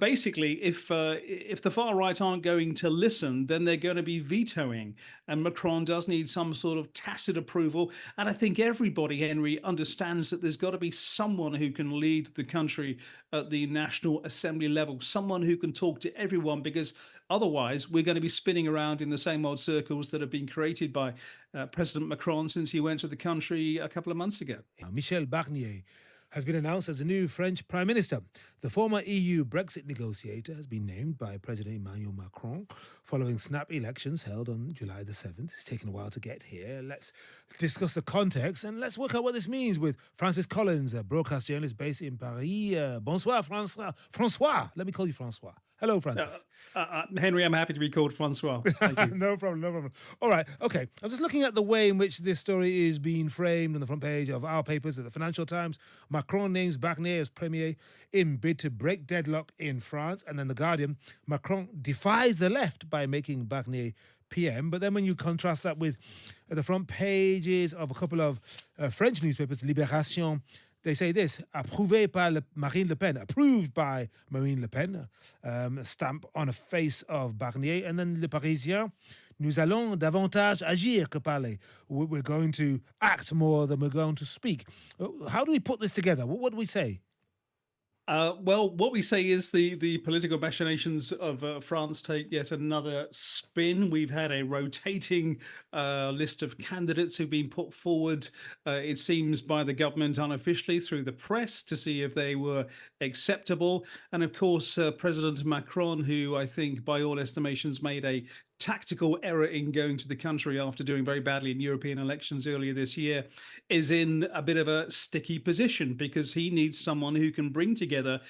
Basically, if the far right aren't going to listen, then they're going to be vetoing. And Macron does need some sort of tacit approval. And I think everybody, Henry, understands that there's got to be someone who can lead the country at the National Assembly level, someone who can talk to everyone, because otherwise we're going to be spinning around in the same old circles that have been created by President Macron since he went to the country a couple of months ago. Michel Barnier has been announced as the new French Prime Minister. The former EU Brexit negotiator has been named by President Emmanuel Macron following snap elections held on July the 7th. It's taken a while to get here. Let's discuss the context and let's work out what this means with Francis Collings, a broadcast journalist based in Paris. Bonsoir, Francois. Francois. Let me call you Francois. Hello, Francis. Henry, I'm happy to be called Francois. Thank you. No problem, no problem. All right, okay. I'm just looking at the way in which this story is being framed on the front page of our papers at the Financial Times. Macron names Barnier as premier in bid to break deadlock in France. And then The Guardian, Macron defies the left by making Barnier PM. But then when you contrast that with the front pages of a couple of French newspapers, Libération, they say this: approuvé par Marine Le Pen, approved by Marine Le Pen, stamp on a face of Barnier. And then Le Parisien, nous allons davantage agir que parler. We're going to act more than we're going to speak. How do we put this together? What do we say? Well, what we say is the political machinations of France take yet another spin. We've had a rotating list of candidates who've been put forward, it seems, by the government unofficially through the press to see if they were acceptable. And of course, President Macron, who I think by all estimations made a tactical error in going to the country after doing very badly in European elections earlier this year, is in a bit of a sticky position because he needs someone who can bring together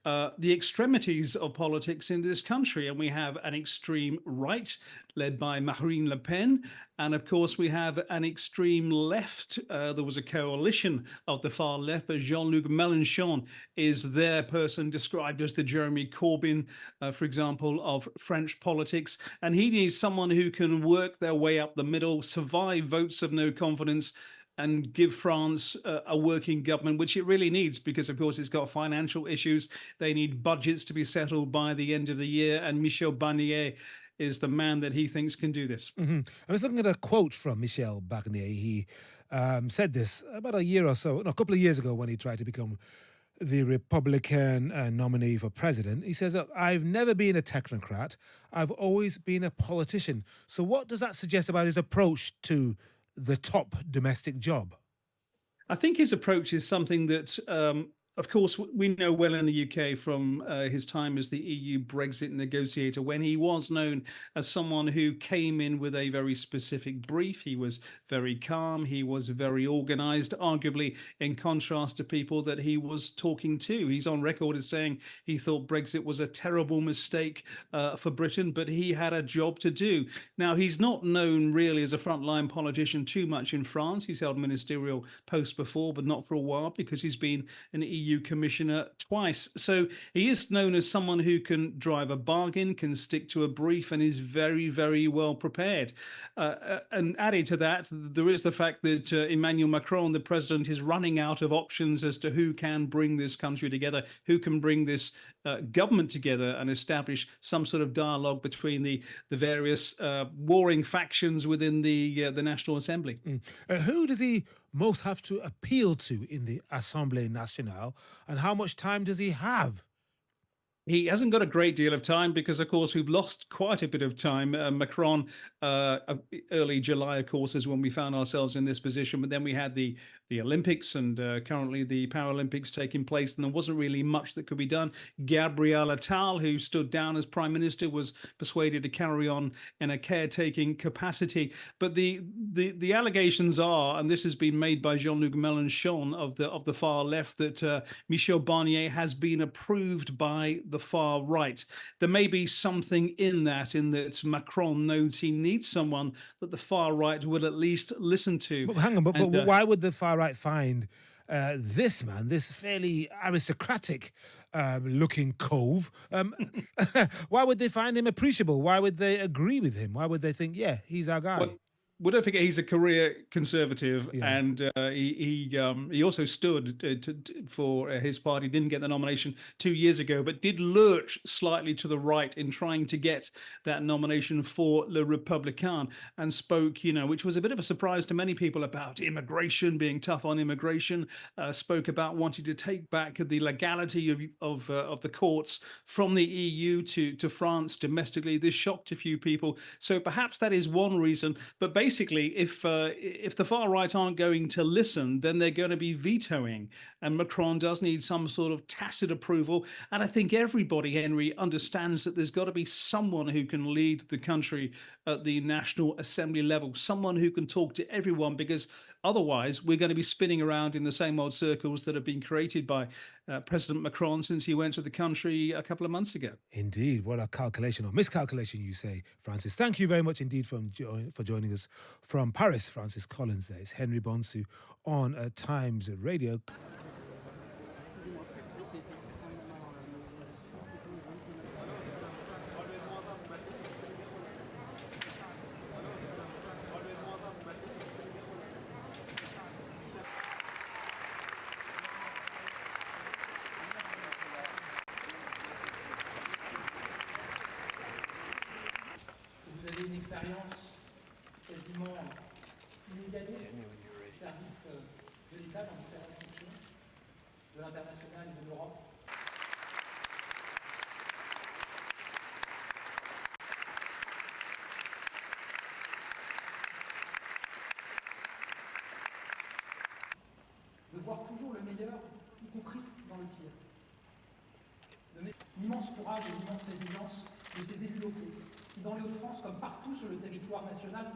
the extremities of politics in this country. And we have an extreme right led by Marine Le Pen. And of course, we have an extreme left. There was a coalition of the far left, but Jean-Luc Mélenchon is their person described as the Jeremy Corbyn, for example, of French politics. And he needs someone who can work their way up the middle, survive votes of no confidence, and give France a working government, which it really needs because, of course, it's got financial issues. They need budgets to be settled by the end of the year. And Michel Barnier is the man that he thinks can do this. Mm-hmm. I was looking at a quote from Michel Barnier. He said this about a year or so, no, a couple of years ago when he tried to become the Republican nominee for president. He says, I've never been a technocrat. I've always been a politician. So what does that suggest about his approach to the top domestic job? I think his approach is something that, of course, we know well in the UK from his time as the EU Brexit negotiator, when he was known as someone who came in with a very specific brief. He was very calm. He was very organized, arguably in contrast to people that he was talking to. He's on record as saying he thought Brexit was a terrible mistake for Britain, but he had a job to do. Now, he's not known really as a frontline politician too much in France. He's held ministerial posts before, but not for a while because he's been an EU commissioner twice. So he is known as someone who can drive a bargain, can stick to a brief, and is very, very well prepared. And added to that, there is the fact that Emmanuel Macron, the president, is running out of options as to who can bring this country together, who can bring this government together and establish some sort of dialogue between the various warring factions within the National Assembly. Who does he most have to appeal to in the Assemblée Nationale, and how much time does he have? He hasn't got a great deal of time because, of course, we've lost quite a bit of time. Macron, early July, of course, is when we found ourselves in this position. But then we had the Olympics and currently the Paralympics taking place, and there wasn't really much that could be done. Gabriel Attal, who stood down as prime minister, was persuaded to carry on in a caretaking capacity. But the allegations are, and this has been made by Jean-Luc Mélenchon of the far left, that Michel Barnier has been approved by the far right. There may be something in that Macron knows he needs someone that the far right will at least listen to. But hang on, but why would the far right find this man, this fairly aristocratic looking cove? Why would they find him appreciable? Why would they agree with him? Why would they think, yeah, he's our guy? well, don't forget he's a career conservative, Yeah. and he also stood for his party. Didn't get the nomination 2 years ago, but did lurch slightly to the right in trying to get that nomination for Le Républicain, and spoke, which was a bit of a surprise to many people, about immigration, being tough on immigration. Spoke about wanting to take back the legality of the courts from the EU to France domestically. This shocked a few people, so perhaps that is one reason. But basically, if the far right aren't going to listen, then they're going to be vetoing, and Macron does need some sort of tacit approval. And I think everybody, Henry, understands that there's got to be someone who can lead the country at the National Assembly level, someone who can talk to everyone, because otherwise we're going to be spinning around in the same old circles that have been created by President Macron since he went to the country a couple of months ago. Indeed, what a calculation or miscalculation, you say, Francis. Thank you very much indeed for joining us from Paris. Francis Collins there. It's Henry Bonsu on Times Radio. Vous avez une expérience quasiment inégalée au service de l'État dans différentes fonctions, de l'international et de l'Europe. De voir toujours le meilleur, y compris dans le pire. L'immense courage et l'immense résilience de ces élus locaux, qui dans les Hauts-de-France, comme partout sur le territoire national,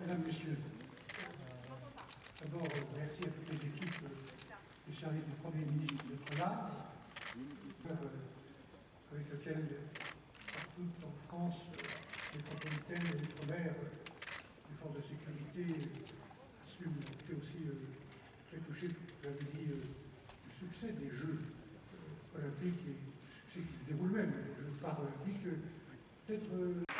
Mesdames, Messieurs, d'abord, merci à toutes les équipes du service du Premier ministre de là, avec lequel, partout en France, métropolitaine et outre-mer, les forces de sécurité ont été aussi très touchées, vous l'avez dit, du succès des Jeux olympiques et du succès qui se déroulent même, les Jeux paralympiques. Peut-être